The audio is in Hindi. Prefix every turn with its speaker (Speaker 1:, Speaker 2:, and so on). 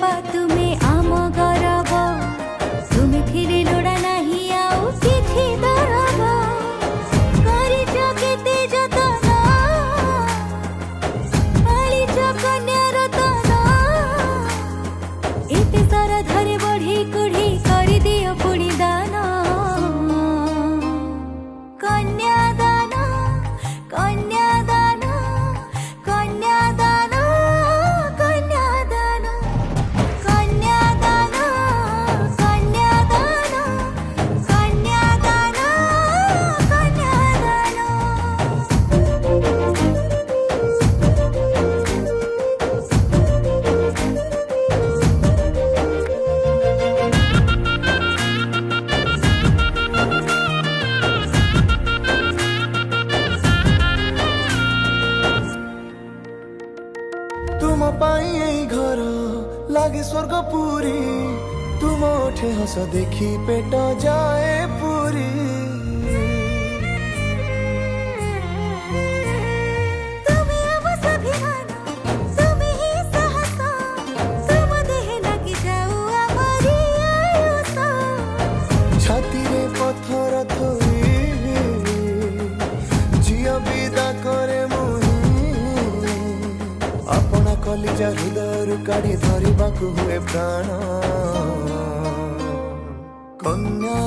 Speaker 1: बापा तुमे आम गौरव तुमे थिरे लोड़ा नाही आउ किछि दरब करिछ केते जतन पालिछ कन्या रतन एते सारा धरे बढ़ी कुढ़ी करि दियो पुणी दान कन्यादान कन्यादान कन्यादान कन्यादान कन्यादान कन्यादान कन्यादान
Speaker 2: तुम पाई यही घर लागे स्वर्ग पूरी तुम ओठे हस देखी पेट जाए पूरी
Speaker 1: तुमे अब स्वाभिमान तुमे ही साहस तुम देह लागी जाऊ आमरी आयुष
Speaker 2: छाती रे पत्थर थोई झिया विदा करे मुही अपना कलिजा हृदय काढ़ी धरवाक हुए प्राण कन्या